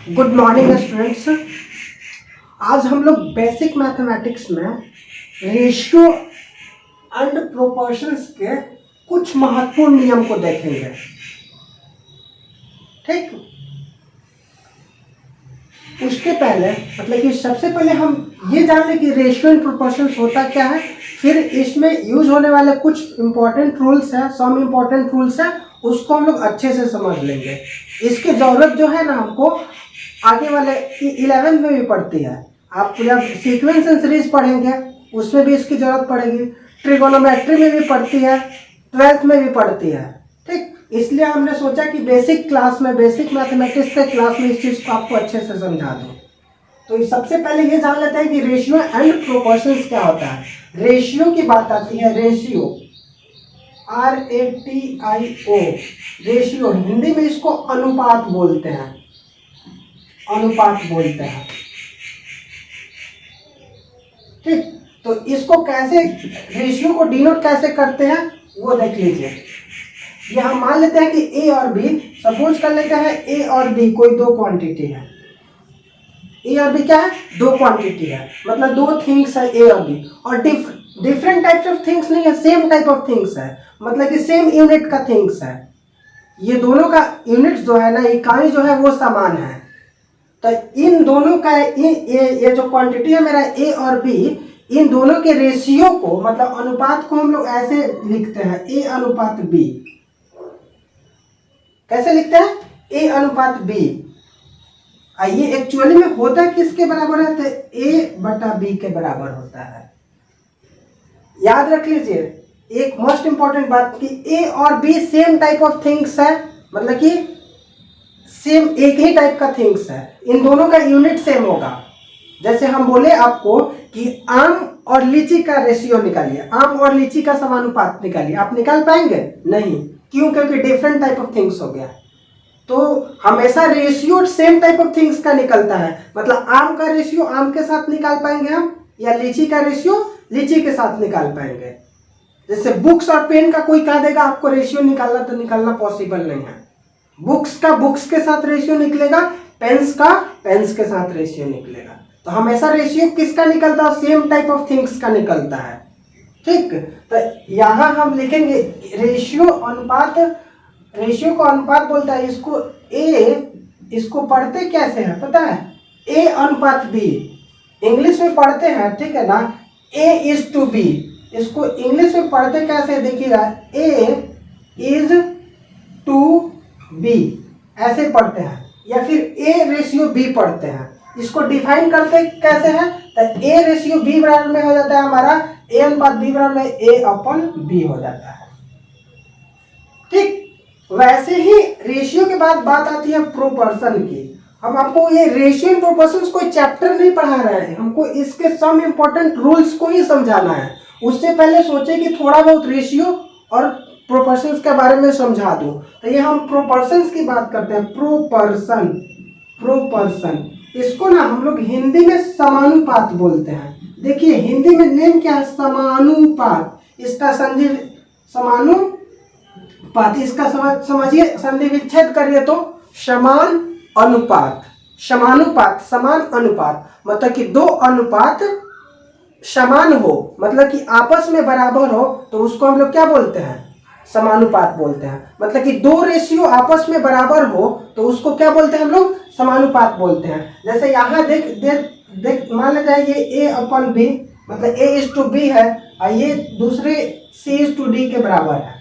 Good morning students. आज हम लोग बेसिक मैथमेटिक्स में रेशियो एंड प्रोपोर्शंस के कुछ महत्वपूर्ण नियम को देखेंगे। ठीक, उसके पहले मतलब कि सबसे पहले हम ये जान लें कि रेशियो एंड प्रोपोर्शंस होता क्या है, फिर इसमें यूज होने वाले कुछ इंपॉर्टेंट रूल्स हैं, सम इंपॉर्टेंट रूल्स हैं, उसको हम लोग अच्छे से समझ लेंगे। इसकी ज़रूरत जो है ना हमको आगे वाले 11th में भी पड़ती है। आप जब सीक्वेंस एंड सीरीज पढ़ेंगे उसमें भी इसकी ज़रूरत पड़ेगी, ट्रिगोनोमेट्री में भी पड़ती है, 12th में भी पड़ती है। ठीक, इसलिए हमने सोचा कि बेसिक क्लास में, बेसिक मैथमेटिक्स के क्लास में इस चीज़ को आपको अच्छे से समझा दूँ। तो सबसे पहले ये जान लेते हैं कि रेशियो एंड प्रोपोर्शंस क्या होता है। रेशियो की बात आती है, रेशियो RATIO, रेशियो हिंदी में इसको अनुपात बोलते हैं, अनुपात बोलते हैं। ठीक, तो इसको कैसे, रेशियो को डिनोट कैसे करते हैं वो देख लीजिए। ये हम मान लेते हैं कि ए और बी, सपोज कर लेते हैं ए और बी कोई दो क्वांटिटी है। ए और बी क्या है? दो क्वांटिटी है, मतलब दो थिंग्स है ए और बी, और डिफरेंट टाइप्स ऑफ थिंग्स नहीं है, सेम टाइप ऑफ थिंग्स है, मतलब कि सेम यूनिट का थिंग्स है। ये दोनों का यूनिट जो है ना, इकाई जो है वो समान है। तो इन दोनों का ये जो क्वांटिटी है मेरा ए और बी, इन दोनों के रेशियो को मतलब अनुपात को हम लोग ऐसे लिखते हैं, ए अनुपात बी। कैसे लिखते हैं? ए अनुपात बी। ये एक्चुअली में होता किसके बराबर है? तो ए बटा बी के बराबर होता है। याद रख लीजिए एक मोस्ट इंपॉर्टेंट बात कि ए और B same type of things है, मतलब कि सेम एक ही टाइप का थिंग्स है, इन दोनों का यूनिट सेम होगा। जैसे हम बोले आपको कि आम और लीची का रेशियो निकालिए, आम और लीची का समानुपात निकालिए, आप निकाल पाएंगे? नहीं। क्यों? क्योंकि डिफरेंट टाइप ऑफ थिंग्स हो गया। तो हमेशा ratio same type of things का निकलता है, मतलब आम का रेशियो आम के साथ निकाल पाएंगे हम, या लीची का रेशियो लीची के साथ निकाल पाएंगे। जैसे बुक्स और पेन का कोई कह देगा आपको रेशियो निकालना, तो निकालना पॉसिबल नहीं है। बुक्स का बुक्स के साथ रेशियो निकलेगा, पेन्स का पेन्स के साथ रेशियो निकलेगा। तो हमेशा रेशियो किसका निकलता है? सेम टाइप ऑफ थिंग्स का निकलता है। ठीक, तो यहाँ हम लिखेंगे रेशियो अनुपात, रेशियो को अनुपात बोलता है। इसको ए, इसको पढ़ते कैसे हैं पता है? ए अनुपात बी इंग्लिश में पढ़ते हैं, ठीक है ना, A:B। इसको इंग्लिश में पढ़ते कैसे देखिएगा, A:B ऐसे पढ़ते हैं, या फिर A:B पढ़ते हैं। इसको डिफाइन करते कैसे हैं? तो A:B बराबर में हो जाता है हमारा A अनुपात B बराबर में A/B हो जाता है। ठीक, वैसे ही रेशियो के बाद बात आती है प्रोपोर्शन की। हम आपको ये रेशियो एंड प्रोपोर्शंस कोई चैप्टर नहीं पढ़ा रहे हैं, हमको इसके सम इंपॉर्टेंट रूल्स को ही समझाना है। उससे पहले सोचे कि थोड़ा बहुत रेशियो और प्रोपोर्शंस के बारे में समझा दूं। तो ये हम प्रोपोर्शंस की बात करते हैं। प्रोपोर्शन, प्रोपोर्शन इसको ना हम लोग हिंदी में समानुपात बोलते हैं। देखिए हिंदी में नेम क्या है? समानुपात। इसका संधि समानुपात, इसका समझिए, संधि विच्छेद करिए तो समान अनुपात। समानुपात, समान अनुपात, मतलब कि दो अनुपात समान हो, मतलब कि आपस में बराबर हो, तो उसको हम लोग क्या बोलते हैं? समानुपात बोलते हैं। मतलब कि दो रेशियो आपस में बराबर हो तो उसको क्या बोलते हैं हम लोग? समानुपात बोलते हैं। जैसे यहाँ देख मान लेते हैं ये A/B, मतलब A:B है, और ये दूसरे C:D के बराबर है,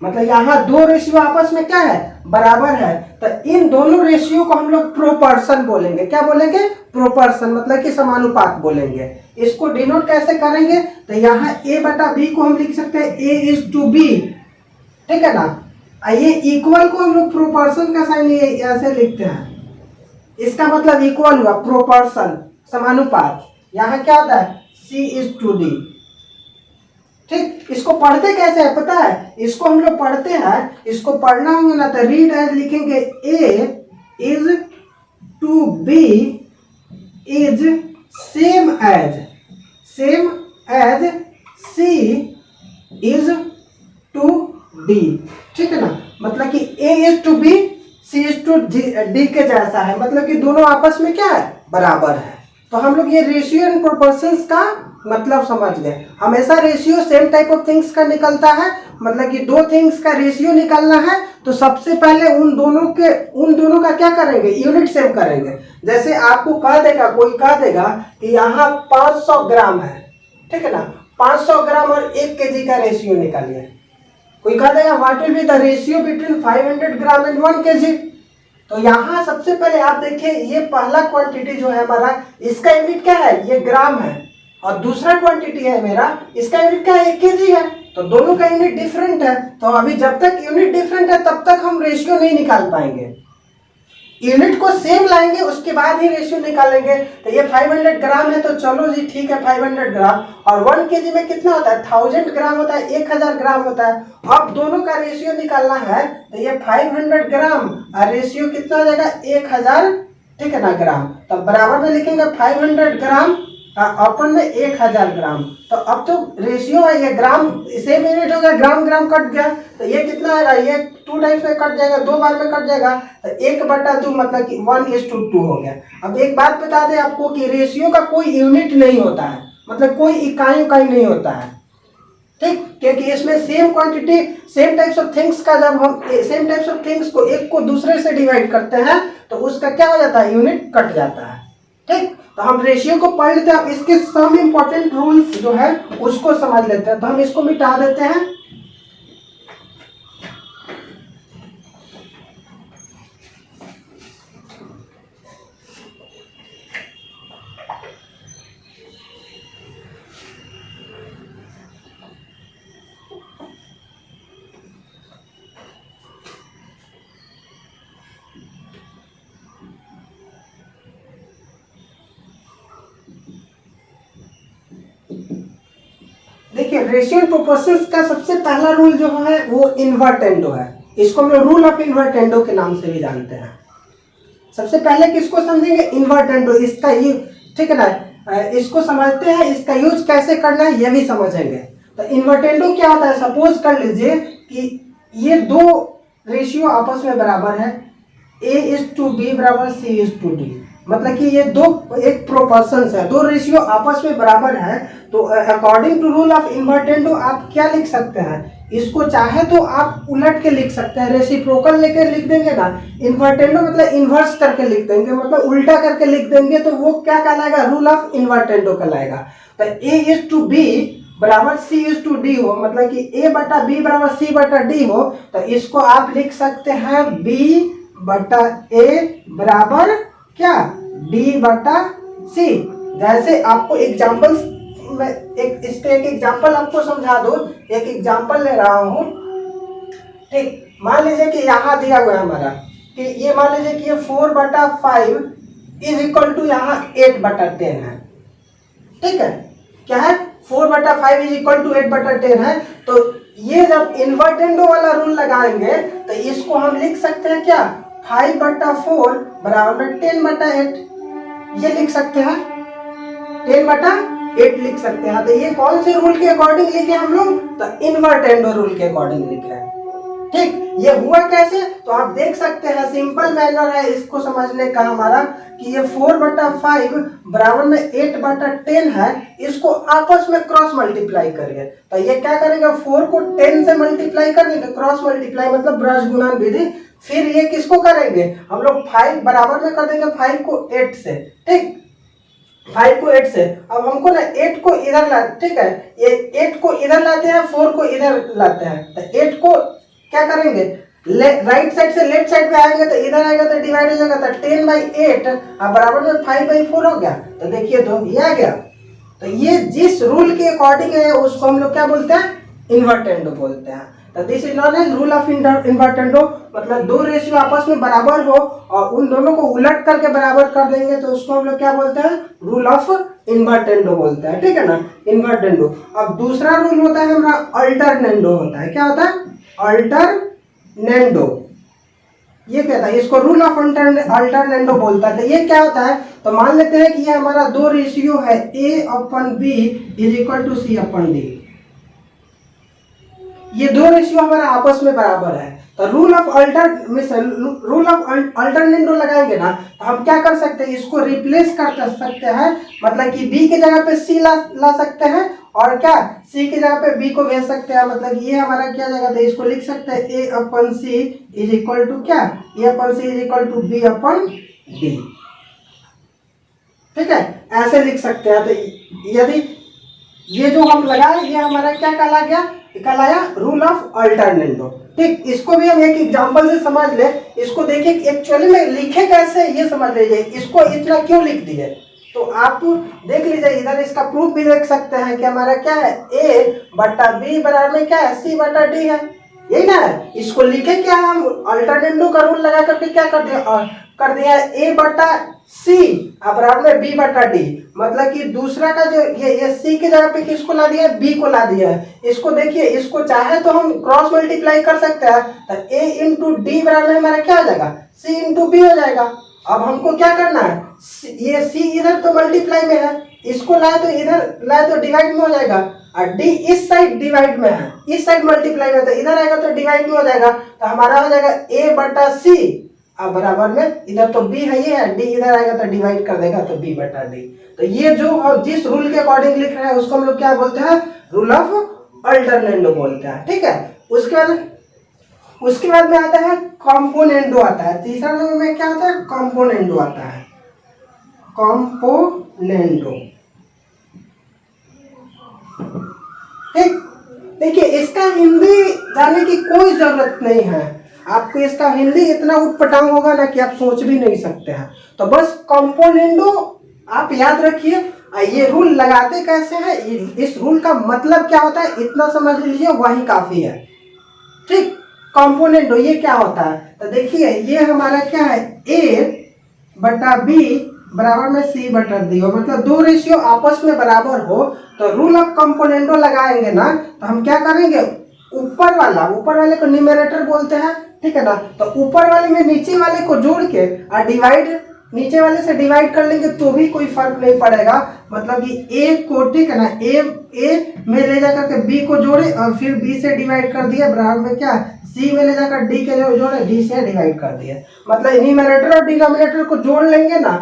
मतलब यहाँ दो रेशियो आपस में क्या है? बराबर है। तो इन दोनों रेशियो को हम लोग प्रोपोर्शन बोलेंगे। क्या बोलेंगे? प्रोपोर्शन, मतलब कि समानुपात बोलेंगे। इसको डिनोट कैसे करेंगे? तो यहाँ A/B को हम लिख सकते हैं A:B, ठीक है ना। ये इक्वल को हम लोग प्रोपोर्शन का साइन ऐसे लिखते हैं, इसका मतलब इक्वल हुआ, प्रोपोर्शन समानुपात। यहाँ क्या होता है? C:D। ठीक, इसको पढ़ते कैसे है पता है? इसको हम लोग पढ़ते हैं, इसको पढ़ना होगा ना तो रीड एज लिखेंगे A:B is same as C:D, ठीक है ना। मतलब कि A:B C/D के जैसा है, मतलब कि दोनों आपस में क्या है, बराबर है। तो हम लोग ये रेशियो एंड प्रोपोर्शंस का मतलब समझ गए। हमेशा ratio same type of things का निकलता है, मतलब कि दो थिंग्स का रेशियो निकालना है तो सबसे पहले उन दोनों का क्या करेंगे, यूनिट सेम करेंगे। जैसे आपको कह देगा, कोई कह देगा कि यहाँ 500 ग्राम है, ठीक है ना, 500 ग्राम और 1 kg का रेशियो निकालिए। कोई कह देगा what will be the ratio between 500 gram and 1 kg। तो यहाँ सबसे पहले आप देखिए, ये पहला क्वांटिटी जो है हमारा, इसका यूनिट क्या है, ये ग्राम है, और दूसरा क्वांटिटी है मेरा, इसका यूनिट क्या है, 1 kg है। तो दोनों का यूनिट डिफरेंट है, तो अभी जब तक यूनिट डिफरेंट है तब तक हम रेशियो नहीं निकाल पाएंगे। यूनिट को सेम लाएंगे उसके बाद ही रेशियो निकालेंगे। तो ये 500 ग्राम है, तो चलो जी ठीक है 500 ग्राम, और 1 kg में कितना होता है, 1000 ग्राम होता है, 1000 ग्राम होता है। अब दोनों का रेशियो निकालना है, तो ये 500 ग्राम और रेशियो कितना हो जाएगा, 1000, ठीक है ना, ग्राम। तो बराबर में लिखेंगे 500 ग्राम अपन में 1000 ग्राम। तो अब तो रेशियो है, ये ग्राम सेम यूनिट हो गया, ग्राम ग्राम कट गया, तो ये कितना आएगा, ये 2 टाइम्स में कट जाएगा, 2 बार में कट जाएगा, तो 1/2 मतलब कि 1:2 हो गया। अब एक बात बता दें आपको कि रेशियो का कोई यूनिट नहीं होता है, मतलब कोई इकाई नहीं होता है, ठीक, क्योंकि इसमें same quantity same types of things का, जब हम सेम टाइप्स ऑफ थिंग्स को एक को दूसरे से डिवाइड करते हैं तो उसका क्या हो जाता है, यूनिट कट जाता है, ठीक। तो हम रेशियो को पढ़ लेते हैं, इसके सम इंपॉर्टेंट रूल्स जो है उसको समझ लेते हैं। तो हम इसको मिटा देते हैं। देखिए रेशियो एंड प्रोपोर्शंस का सबसे पहला रूल जो है वो इन्वर्टेंडो है। इसको हम लोग रूल ऑफ इन्वर्टेंडो के नाम से भी जानते हैं। सबसे पहले किसको समझेंगे, इन्वर्टेंडो, इसका ये, ठीक है ना, इसको समझते हैं, इसका यूज कैसे करना है ये भी समझेंगे। तो इन्वर्टेंडो क्या होता है, सपोज कर लीजिए कि ये दो रेशियो आपस में बराबर है, A/B बराबर C/D, मतलब कि ये दो एक प्रोपोर्शंस है, दो रेशियो आपस में बराबर है। तो according to rule of invertendo आप क्या लिख सकते हैं, इसको चाहे तो आप उलट के लिख सकते हैं, रेसिप्रोकल लेकर लिख देंगे ना, इन्वर्टेंडो मतलब इन्वर्स करके लिख देंगे, मतलब उल्टा करके लिख देंगे, तो वो क्या कहलाएगा, रूल ऑफ इन्वर्टेंडो कहलाएगा। तो A/B बराबर C/D हो, मतलब कि A/B बराबर C/D हो, तो इसको आप लिख सकते हैं B/A बराबर क्या, D/C। जैसे आपको एग्जाम्पल में इस पे एक एग्जाम्पल आपको समझा दो, एक एग्जाम्पल ले रहा हूं, ठीक। मान लीजिए कि यहाँ दिया हुआ है हमारा कि ये, मान लीजिए कि ये 4/5 इज इक्वल टू यहाँ 8/10 है, ठीक है, क्या है, 4/5 इज इक्वल टू 8/10 है। तो ये जब इन्वर्टेंडो वाला रूल लगाएंगे तो इसको हम लिख सकते हैं क्या, 5/4 बराबर में 10/8, ये लिख सकते हैं, 10/8 लिख सकते हैं। तो ये कौन से रूल के अकॉर्डिंग लिखे हम लोग, तो इन्वर्टेंडो रूल के अकॉर्डिंग लिखे हैं, ठीक। ये हुआ कैसे, तो आप देख सकते हैं, सिंपल मैनर है इसको समझने का हमारा, कि ये 4/5 बराबर में 8/10 है, इसको आपस में क्रॉस मल्टीप्लाई करिए। तो ये क्या करेंगे, 4 को 10 से मल्टीप्लाई करेंगे, क्रॉस मल्टीप्लाई मतलब ब्रश गुणन विधि। फिर ये किसको करेंगे हम लोग, 5 बराबर में कर देंगे 5 को 8 से, ठीक, 5 को 8 से। अब हमको ना 8 को इधर ला, ठीक है, ये 8 को इधर लाते हैं, 4 को इधर लाते हैं। तो 8 को क्या करेंगे, राइट साइड से लेफ्ट साइड पे आएंगे, तो इधर आएगा तो डिवाइड हो जाएगा, तो 10/8 बराबर में 5/4 हो गया। तो देखिए तो ये आ गया। तो ये जिस रूल के अकॉर्डिंग है उसको हम लोग क्या बोलते हैं, इन्वर्टेंडो बोलते हैं। तो this is known as rule of invertendo, मतलब दो रेशियो आपस में बराबर हो और उन दोनों को उलट करके बराबर कर देंगे तो उसको हम लोग क्या बोलते हैं, रूल ऑफ इन्वर्टेंडो बोलते हैं, ठीक है ना, इन्वर्टेंडो। अब दूसरा रूल होता है हमारा अल्टरनेंडो होता है। क्या होता है, अल्टरनेंडो, ये कहता है, इसको रूल ऑफ अल्टरनेंडो बोलता है। तो ये क्या होता है, तो मान लेते हैं कि ये हमारा दो रेशियो है, A/B is equal to C/D। ये दो रेशियो हमारा आपस में बराबर है। तो तो रूल ऑफ अल्टरनेंडो लगाएंगे ना, तो हम क्या कर सकते हैं, इसको रिप्लेस कर सकते हैं, मतलब कि बी के जगह पे सी ला सकते हैं, और क्या सी की जगह पे बी को भेज सकते हैं। मतलब ये हमारा क्या जाएगा, तो इसको लिख सकते हैं A union C is equal to क्या, A union C is equal to B union D. ठीक है, ऐसे लिख सकते हैं। तो यदि ये जो हम लगाए, ये हमारा क्या कहलाया रूल ऑफ अल्टरनेंडो। ठीक, इसको भी हम एक एग्जांपल से समझ ले। इसको देखिए एक्चुअली में लिखे कैसे, ये समझ लीजिए। इसको इतना क्यों लिख दिए, तो आप देख लीजिए, इधर इसका प्रूफ भी देख सकते हैं कि हमारा क्या है, ए बटा बी बराबर में क्या है, सी बटा डी है, यही ना है। इसको लिखे क्या, हम अल्टरनेंडो का रूल लगा करके क्या कर दिया ए बटा सी बराबर में बी बटा डी। मतलब कि दूसरा का जो ये सी की जगह पे किसको ला दिया है, बी को ला दिया है। इसको देखिए, इसको चाहे तो हम क्रॉस मल्टीप्लाई कर सकते हैं, तो ए इंटू डी बराबर में हमारा क्या हो जाएगा, सी इंटू बी हो जाएगा। अब हमको क्या करना है, ये सी इधर तो मल्टीप्लाई में है, इसको लाए तो इधर लाए तो डिवाइड में हो जाएगा, और डी इस साइड डिवाइड में है, इस साइड मल्टीप्लाई में, तो इधर आएगा तो डिवाइड में हो जाएगा। तो हमारा हो जाएगा ए बटा सी अब बराबर में, इधर तो बी है, ये है डी, इधर आएगा तो डिवाइड कर देगा, तो बी बटा डी। तो ये जो हम जिस रूल के अकॉर्डिंग लिख रहे हैं उसको हम लोग क्या बोलते हैं, रूल ऑफ अल्टरनेंडो बोलते हैं। ठीक है, उसके बाद में आता है कॉम्पोनेंडो आता है। तीसरा नंबर में क्या आता है, कॉम्पोनेंडो आता है, कॉम्पोनेंडो। ठीक, देखिए इसका हिंदी जानने की कोई जरूरत नहीं है, आपको इसका हिंदी इतना उटपटांग होगा ना कि आप सोच भी नहीं सकते हैं। तो बस कॉम्पोनेंडो आप याद रखिए। ये रूल लगाते कैसे हैं, इस रूल का मतलब क्या होता है, इतना समझ लीजिए, वही काफी है। ठीक, कॉम्पोनेंटो ये क्या होता है, तो देखिए ये हमारा क्या है, ए बटा बी बराबर में सी बटा डी हो, मतलब दो रेशियो आपस में बराबर हो, तो रूल ऑफ कॉम्पोनेंटो लगाएंगे ना, तो हम क्या करेंगे, ऊपर वाले को न्यूमरेटर बोलते हैं। ठीक है ना, तो ऊपर वाले में नीचे वाले को जोड़ के और डिवाइड, नीचे वाले से डिवाइड कर लेंगे तो भी कोई फर्क नहीं पड़ेगा। मतलब कि ए को, ठीक है ना, ए में ले जाकर के बी को जोड़े और फिर बी से डिवाइड कर दिया, बराबर में क्या सी में ले जाकर डी के जोड़े, डी से डिवाइड कर दिया। मतलब न्यूमरेटर और डिनोमिनेटर को जोड़ लेंगे ना,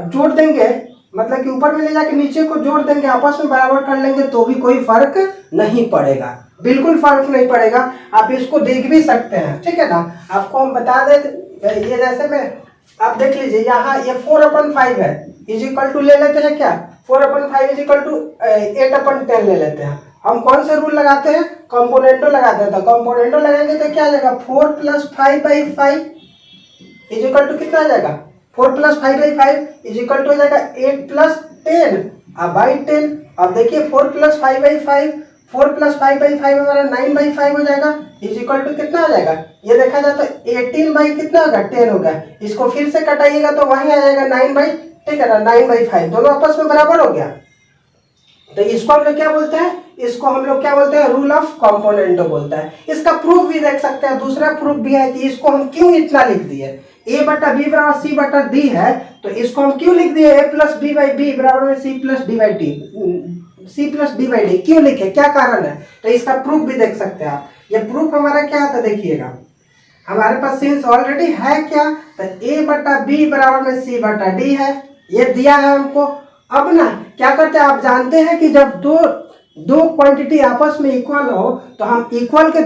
जोड़ देंगे, मतलब कि ऊपर में ले जाके नीचे को जोड़ देंगे, आपस में बराबर कर लेंगे तो भी कोई फर्क नहीं पड़ेगा, बिल्कुल फर्क नहीं पड़ेगा। आप इसको देख भी सकते हैं। ठीक है ना, आपको हम बता दें, ये जैसे में आप देख लीजिए, यहाँ ये 4/5 है, इज इक्वल टू ले लेते हैं क्या, 4/5 इज इक्वल टू 8/10 ले लेते हैं। हम कौन से रूल लगाते हैं, कॉम्पोनेंटो लगाते हैं। तो कॉम्पोनेंटो लगाएंगे तो क्या आ जाएगा, 4 + 5/5 इज इक्वल टू कितना आ जाएगा, 4 + 5/5 इज इक्वल टू हो जाएगा 8 + 10/10। अब देखिए 4 + 5/5, 4 + 5/5 हमारा 9/5 हो जाएगा, इज इक्वल टू कितना आ जाएगा, ये देखा जाए तो 18 कितना होगा, 10 होगा। इसको फिर से कटाइएगा तो वही आ जाएगा 9, ठीक है ना, 9/5, दोनों आपस में बराबर हो गया। तो इसको हम लोग क्या बोलते हैं, इसको हम लोग क्या बोलते हैं, रूल ऑफ कॉम्पोनेंटो बोलता है। इसका प्रूफ भी देख सकते हैं, दूसरा प्रूफ भी है कि इसको हम क्यों इतना लिख दिए। ए बटा बी बराबर सी बटा डी है, तो इसको हम क्यों लिख दिए, A plus B by B बराबर में C plus D by D, C plus D by D क्यों लिखे, क्या कारण है। तो इसका प्रूफ भी देख सकते हैं आप। ये प्रूफ हमारा क्या है, तो देखिएगा हमारे पास सिंस ऑलरेडी है क्या, तो ए बटा बी बराबर में सी बटा डी है, ये दिया है हमको। अब ना क्या करते हैं, आप जानते हैं कि जब दो क्वांटिटी आपस में इक्वल हो तो हम इक्वल के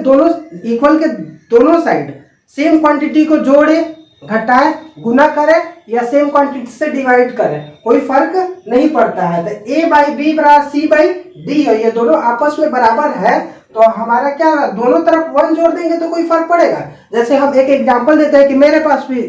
दोनों साइड सेम क्वांटिटी को जोड़े, घटाए, गुना करें या सेम क्वांटिटी से डिवाइड करें, कोई फर्क नहीं पड़ता है। तो ए बाई बी बराबर सी बाई डी है, ये दोनों आपस में बराबर है, तो हमारा क्या, दोनों तरफ 1 जोड़ देंगे तो कोई फर्क पड़ेगा। जैसे हम एक एग्जांपल देते हैं कि मेरे पास भी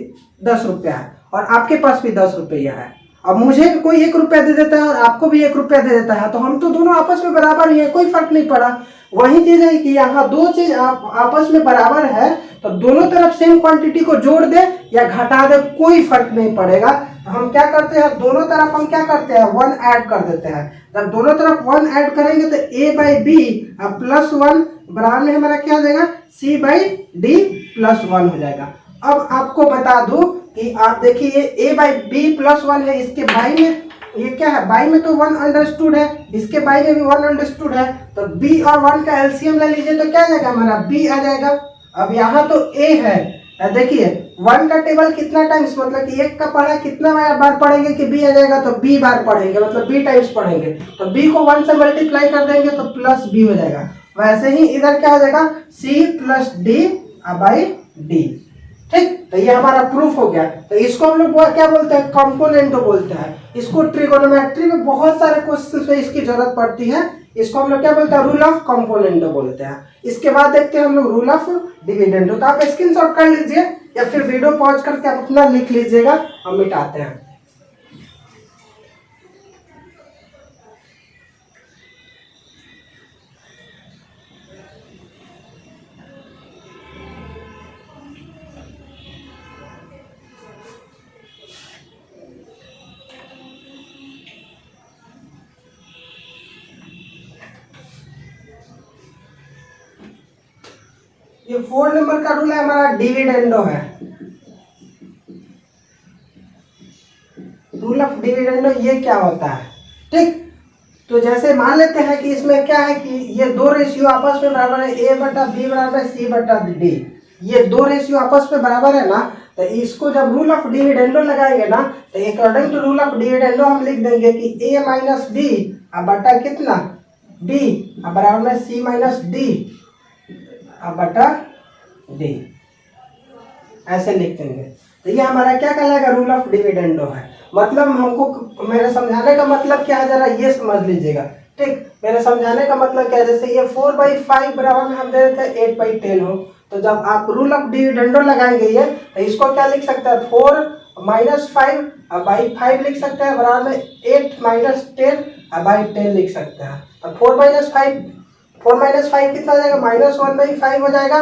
10 रुपया है और आपके पास भी 10 रुपया है, अब मुझे कोई 1 रुपया दे देता है और आपको भी 1 रुपया दे देता है, तो हम तो दोनों आपस में बराबर ही है, कोई फर्क नहीं पड़ा। वही चीज है कि यहाँ दो चीज आपस में बराबर है, तो दोनों तरफ सेम क्वांटिटी को जोड़ दे या घटा दे, कोई फर्क नहीं पड़ेगा। तो हम क्या करते हैं, दोनों तरफ हम क्या करते हैं, 1 ऐड कर देते हैं। जब दोनों तरफ 1 ऐड करेंगे तो ए बाई बी प्लस 1 बराबर में हमारा क्या हो जाएगा, सी बाई डी प्लस 1 हो जाएगा। अब आपको बता दूं कि आप देखिए ए बाई बी प्लस 1 है, इसके बाई में ये क्या है, बाई में तो 1 अंडरस्टूड है, इसके बाई में भी 1 अंडरस्टूड है, तो b और 1 का एलसीएम ले लीजिए तो क्या आ जाएगा हमारा b आ जाएगा। अब यहाँ तो ए है, देखिए 1 का टेबल कितना टाइम्स, मतलब कि 1 का पढ़ा कितना बार पढ़ेंगे कि बी आ जाएगा, तो बी बार पढ़ेंगे, मतलब बी टाइम्स पढ़ेंगे, तो बी को 1 से मल्टीप्लाई कर देंगे तो प्लस बी हो जाएगा। वैसे ही इधर क्या हो जाएगा, C plus D by D. ठीक, तो ये हमारा प्रूफ हो गया। तो इसको हम लोग क्या बोलते हैं, कंपोनेंटो बोलते हैं। इसको ट्रिगोनोमेट्री में बहुत सारे क्वेश्चन में इसकी जरूरत पड़ती है। इसको हम लोग क्या बोलते हैं, रूल ऑफ कंपोनेंटो बोलते हैं। इसके बाद देखते हैं हम लोग रूल ऑफ डिविडेंडो। तो आप स्क्रीनशॉट कर लीजिए या फिर वीडियो पॉज करके आप अपना लिख लीजिएगा, हम मिटाते हैं। ये 4 नंबर का रूल है हमारा, डिविडेंडो है। रूल ऑफ डिविडेंडो ये क्या होता है, ठीक। तो जैसे मान लेते हैं कि इसमें क्या है कि ये दो रेशियो आपस में बराबर है, ए बटा बी बराबर सी बटा डी। ये दो रेशियो आपस में बराबर है ना, तो इसको जब रूल ऑफ डिविडेंडो लगाएंगे ना, तो according to rule of dividendo हम लिख देंगे कि ए माइनस बी बटा कितना बी बराबर में सी माइनस डी बटा डी, ऐसे लिख देंगे। तो ये हमारा क्या कहलाएगा, रूल ऑफ डिविडेंडो है। मतलब हमको, मेरे समझाने का मतलब क्या है जरा ये समझ लीजिएगा, ठीक। मेरे समझाने का मतलब क्या है, जैसे ये 4/5 बराबर में हम दे देते हैं 8/10 हो, तो जब आप रूल ऑफ डिविडेंडो लगाएंगे ये, तो इसको क्या लिख सकते हैं, 4 माइनस 5/5 लिख सकते हैं, बराबर में 8 माइनस 10/10 लिख सकते हैं। और 4 माइनस 5 कितना हो जाएगा, -1/5 हो जाएगा,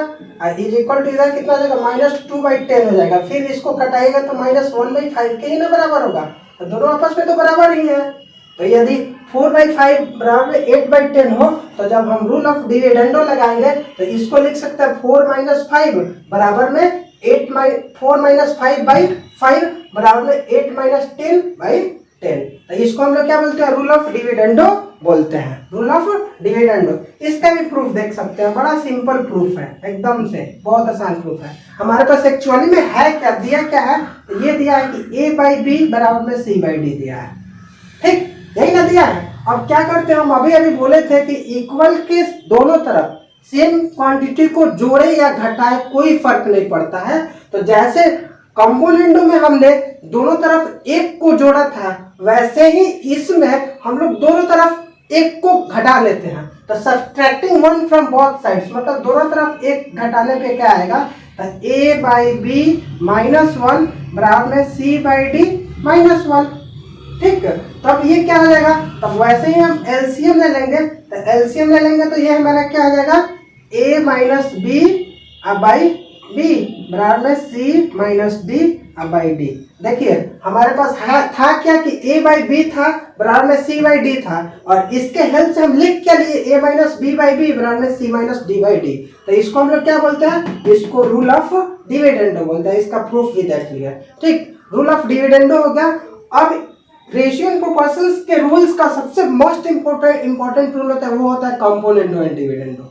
इज इक्वल टू इधर कितना हो जाएगा, -2/10 हो जाएगा। फिर इसको कटाएगा तो -1/5 के ही ना बराबर होगा, तो दोनों आपस में तो बराबर ही है। तो यदि 4/5 बराबर 8/10 हो, तो जब हम रूल ऑफ डिविडेंडो लगाएंगे तो इसको लिख सकते हैं 4 माइनस 5 बराबर में 4 माइनस 5/5 बराबर में 8 माइनस 10/10। तो इसको हम लोग क्या बोलते हैं, रूल ऑफ डिविडेंडो बोलते हैं, रूल ऑफ डिविडेंडो। इसका भी प्रूफ देख सकते हैं, बड़ा सिंपल प्रूफ है, एकदम से बहुत आसान प्रूफ है। हमारे पास एक्चुअली में है क्या, दिया क्या है, तो ये दिया है कि a बाई बी बराबर में c बाई डी दिया है, ठीक, यही ना दिया है। अब क्या करते हैं, हम अभी अभी बोले थे कि इक्वल के दोनों तरफ सेम क्वांटिटी को जोड़े या घटाए कोई फर्क नहीं पड़ता है। तो जैसे कंपोनेंटो में हमने दोनों तरफ एक को जोड़ा था, वैसे ही इसमें हम लोग दोनों तरफ एक को घटा लेते हैं। तो सब्ट्रैक्टिंग 1 फ्रॉम बोथ साइड्स, मतलब दोनों तरफ एक घटाने पे क्या आएगा, तो a बाई बी -1 बराबर में c बाई डी -1, ठीक। तब ये क्या हो जाएगा, तब वैसे ही हम एलसीएम ले लेंगे, तो एलसीएम ले लेंगे तो ये हमारा क्या हो जाएगा, a minus B by B बराबर में c minus D by D. देखिए हमारे पास था क्या कि a बाई बी था बराबर में c बाई डी था, और इसके हेल्प से हम लिख क्या लिए, a minus B by B बराबर में c minus D by D. तो इसको हम लोग क्या बोलते हैं, इसको रूल ऑफ डिविडेंडो बोलते हैं। इसका प्रूफ भी देख लिया, ठीक, रूल ऑफ डिविडेंडो हो गया। अब रेशियो एंड प्रोपोर्शंस के रूल्स का सबसे मोस्ट इंपॉर्टेंट रूल होता है, वो होता है कंपोनेंडो एंड डिविडेंडो,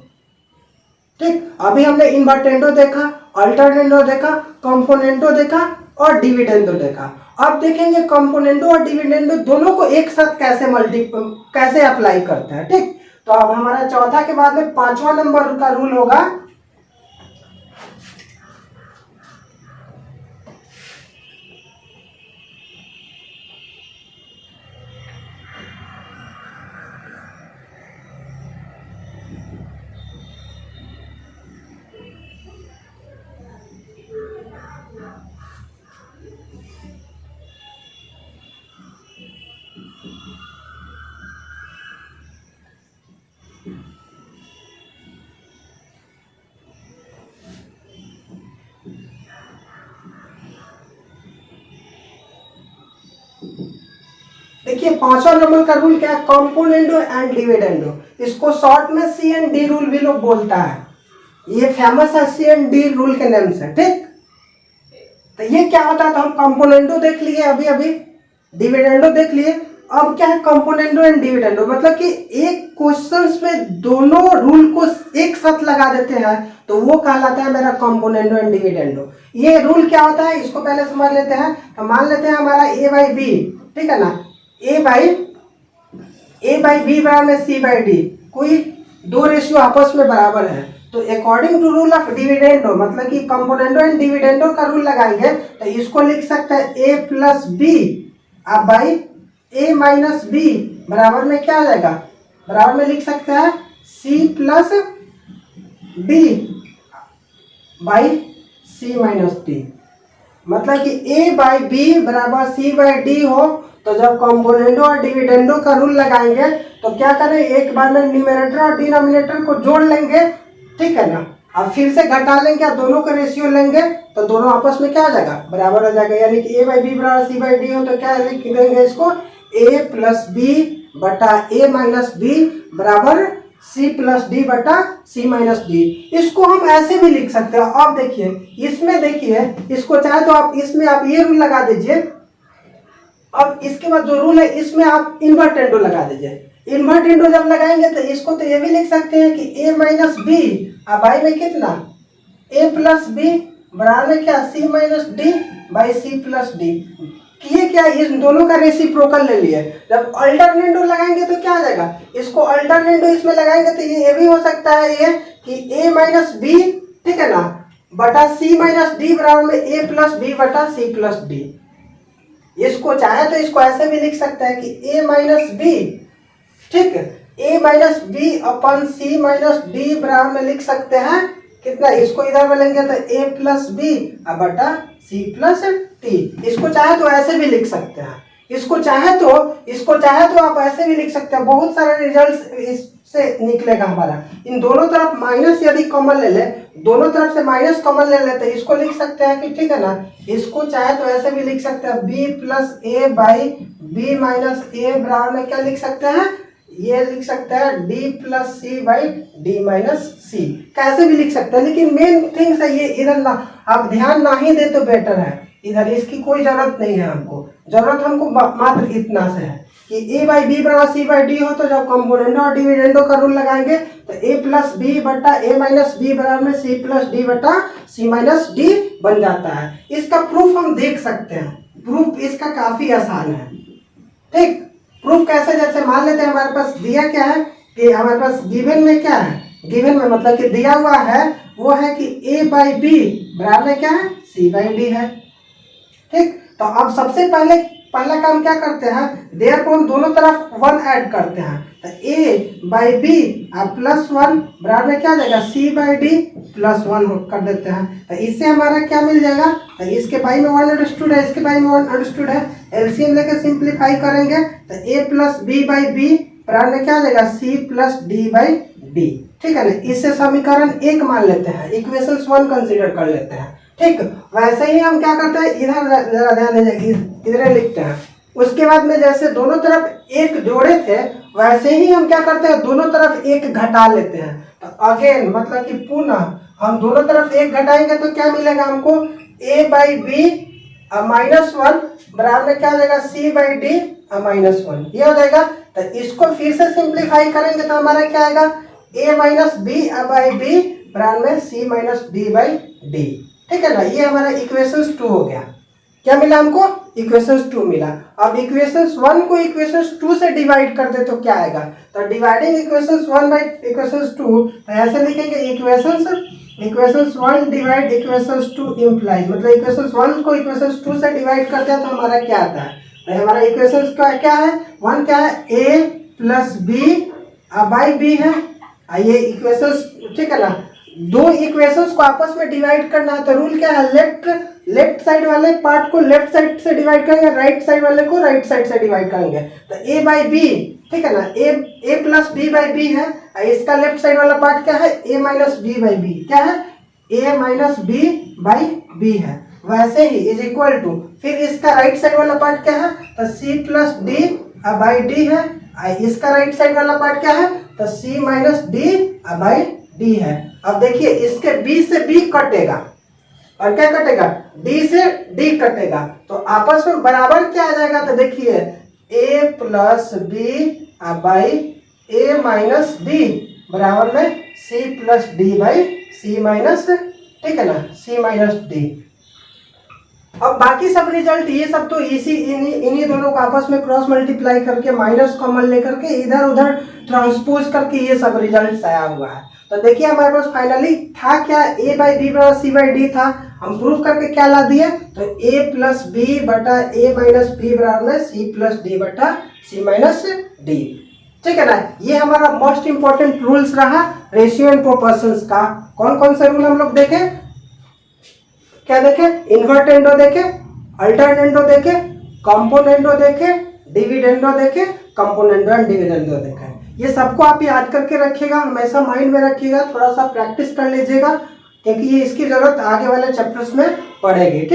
ठीक। अभी हमने इन्वर्टेंडो देखा, अल्टरनेंडो देखा, कंपोनेंडो देखा और डिविडेंडो देखा। अब देखेंगे कंपोनेंडो और डिविडेंडो दोनों को एक साथ कैसे अप्लाई करते हैं, ठीक। तो अब हमारा चौथा के बाद में 5वां नंबर का रूल होगा देखिए 5वां नंबर का रूल क्या है, कंपोनेंडो एंड डिविडेंडो। इसको शॉर्ट में सी एंड डी रूल भी लोग बोलता है, ये फेमस है सी एंड डी रूल के नाम से, ठीक। तो ये क्या होता है, तो हम कंपोनेंडो देख लिए अभी अभी, डिविडेंडो देख लिए। अब क्या है कंपोनेंडो एंड डिविडेंडो, मतलब कि एक क्वेश्चंस में दोनों रूल को एक साथ लगा देते हैं तो वो कहलाता है मेरा कंपोनेंडो एंड डिविडेंडो। ये रूल क्या होता है इसको पहले समझ लेते हैं। तो मान लेते हैं हमारा a बाई बी, ठीक है ना, a बाई बी बराबर में c बाई डी, कोई दो रेशियो आपस में बराबर है। तो according to rule of dividendo, मतलब कि कंपोनेंडो एंड डिविडेंडो का रूल लगाएंगे तो इसको लिख सकते हैं a प्लस बी अब बाई a माइनस बी बराबर में क्या आ जाएगा, बराबर में लिख सकते हैं c plus D by c minus D. मतलब कि a बाई बी बराबर c बाई डी हो तो जब कंपोनेंडो और डिविडेंडो का रूल लगाएंगे तो क्या करें, एक बार में न्यूमरेटर और डिनोमिनेटर को जोड़ लेंगे, ठीक है ना, अब फिर से घटा लेंगे, दोनों का रेशियो लेंगे तो दोनों आपस में क्या आ जाएगा, बराबर हो जाएगा। यानी कि a बाई बी बराबर c बाई डी हो तो क्या लिख देंगे इसको, a प्लस बी बटा a माइनस बी बराबर c प्लस डी बटा c माइनस डी। इसको हम ऐसे भी लिख सकते हैं। अब देखिए इसमें, देखिए इसको चाहे तो आप इसमें आप ये रूल लगा दीजिए। अब इसके बाद जो रूल है इसमें आप इन्वर्टेंडो लगा दीजिए। इन्वर्टेंडो जब लगाएंगे तो इसको तो ये भी लिख सकते हैं कि a माइनस बी अब बाई में कितना a प्लस बी बराबर में क्या c minus D by c plus D. किए क्या, इस दोनों का रेसिप्रोकल ले लिए। जब अल्टरनेंडो लगाएंगे तो क्या आ जाएगा, इसको अल्टरनेंडो इसमें लगाएंगे तो ये भी हो सकता है ये कि a माइनस बी, ठीक है ना, बटा c माइनस डी बराबर में a प्लस बी बटा c प्लस डी। इसको चाहे तो इसको ऐसे भी लिख सकते हैं कि a माइनस बी, ठीक है, a माइनस बी अपन c माइनस डी बराबर में लिख सकते हैं कितना, इसको इधर में लेंगे तो a प्लस बी बटा c प्लस टी। इसको चाहे तो ऐसे भी लिख सकते हैं, इसको चाहे तो आप ऐसे भी लिख सकते हैं। बहुत सारे रिजल्ट इससे निकलेगा हमारा। इन दोनों तरफ माइनस यदि कॉमन ले ले, दोनों तरफ से माइनस कॉमन ले लेते इसको लिख सकते हैं कि, ठीक है ना, इसको चाहे तो ऐसे भी लिख सकते हैं b plus A by B minus A बराबर में क्या लिख सकते हैं, ये लिख सकते हैं d plus C by D minus C. कैसे भी लिख सकते हैं, लेकिन मेन थिंग्स है ये इधर ना, आप ध्यान ना ही दे तो बेटर है। इधर इसकी कोई जरूरत नहीं है हमको, जरूरत हमको मात्र इतना से है कि a बाई बी बराबर सी बाई डी हो तो जब कंपोनेंडो और डिविडेंडो का रूल लगाएंगे तो a प्लस बी बटा a माइनस बी बराबर में c प्लस डी बटा c माइनस डी बन जाता है। इसका प्रूफ हम देख सकते हैं, प्रूफ इसका काफी आसान है। ठीक, प्रूफ कैसे, जैसे मान लेते हैं हमारे पास दिया क्या है कि हमारे पास गिवन में क्या है, गिवन में मतलब कि दिया हुआ है वो है कि a बाई बी बराबर में क्या है, c बाई डी है। ठीक, तो अब सबसे पहला काम क्या करते हैं, देयरफॉर हम दोनों तरफ 1 ऐड करते हैं तो a बाई बी प्लस 1 बराबर में क्या आ जाएगा, c बाई डी प्लस 1 कर देते हैं। तो इससे हमारा क्या मिल जाएगा, तो इसके बाई में 1 अंडरस्टूड है, इसके बाई में 1 अंडरस्टूड है, एलसीएम लेकर सिंप्लीफाई करेंगे तो a plus B by B बराबर में क्या आ जाएगा, c plus D by D. ठीक है ना, इससे समीकरण 1 मान लेते हैं, इक्वेशन 1 कंसीडर कर लेते हैं। ठीक, वैसे ही हम क्या करते हैं, इधर जरा ध्यान दीजिए, इधर लिखते हैं। उसके बाद में जैसे दोनों तरफ 1 जोड़े थे वैसे ही हम क्या करते हैं, दोनों तरफ 1 घटा लेते हैं। तो अगेन मतलब कि पुनः हम दोनों तरफ 1 घटाएंगे तो क्या मिलेगा हमको, a बाई बी माइनस 1 बराबर में क्या हो जाएगा, c बाई डी माइनस 1, ये हो जाएगा। तो इसको फिर से सिंप्लीफाई करेंगे तो हमारा क्या आएगा, a minus B by B बराबर में c minus D by D. ठीक है ना, ये हमारा इक्वेशन 2 हो गया। क्या मिला हमको, इक्वेशन 2 मिला। अब इक्वेशन 1 को इक्वेशन 2 से डिवाइड कर दे तो क्या आएगा, तो डिवाइडिंग इक्वेशन 1 बाई इक्वेशन 2 तो ऐसे लिखेंगे इक्वेशन 1 डिवाइड इक्वेशन 2 इम्प्लाइज, मतलब इक्वेशन 1 को इक्वेशन 2 से डिवाइड करते हैं तो हमारा क्या आता है, तो हमारा इक्वेशन का क्या है, 1 क्या है, a plus B by B है, ये इक्वेशन। ठीक है ना, दो इक्वेशंस को आपस में डिवाइड करना है तो रूल क्या है, लेफ्ट साइड वाले पार्ट को लेफ्ट साइड से डिवाइड करेंगे, राइट साइड वाले को राइट साइड से डिवाइड करेंगे। तो a बाई बी, ठीक है ना, a plus B by B है, इसका लेफ्ट साइड वाला पार्ट क्या है, a minus B by B, क्या है, a minus B by B है। वैसे ही इज इक्वल टू, फिर इसका राइट साइड वाला पार्ट क्या है, तो c plus D by D है, इसका राइट साइड वाला पार्ट क्या है, तो c minus D by D है। अब देखिए इसके b से b कटेगा और क्या कटेगा, d से d कटेगा, तो आपस में बराबर क्या आ जाएगा, तो देखिए A plus B by A minus D बराबर में C plus D by C minus, ठीक है ना, सी माइनस डी। अब बाकी सब रिजल्ट ये सब तो इन्हीं दोनों को आपस में क्रॉस मल्टीप्लाई करके माइनस कॉमन लेकर के इधर उधर ट्रांसपोज करके ये सब रिजल्ट आया हुआ है। तो देखिए हमारे पास फाइनली था क्या, ए बाई बी बराबर सी बाई डी था, हम प्रूफ करके क्या ला दिए, तो ए प्लस बी बटा ए माइनस बी बराबर में सी प्लस डी बटा सी माइनस डी, ठीक है ना। ये हमारा मोस्ट इंपॉर्टेंट रूल्स रहा रेशियो एंड प्रोपोर्शंस का। कौन कौन से रूल हम लोग देखे, क्या देखे, इन्वर्टेंडो देखे, अल्टरनेंडो देखे, कंपोनेंडो देखे, डिविडेंडो देखे, कंपोनेंडो एंड डिविडेंडो देखे। ये सबको आप याद करके रखिएगा, हमेशा माइंड में रखिएगा, थोड़ा सा प्रैक्टिस कर लीजिएगा क्योंकि ये इसकी जरूरत आगे वाले चैप्टर्स में पड़ेगी, ठीक।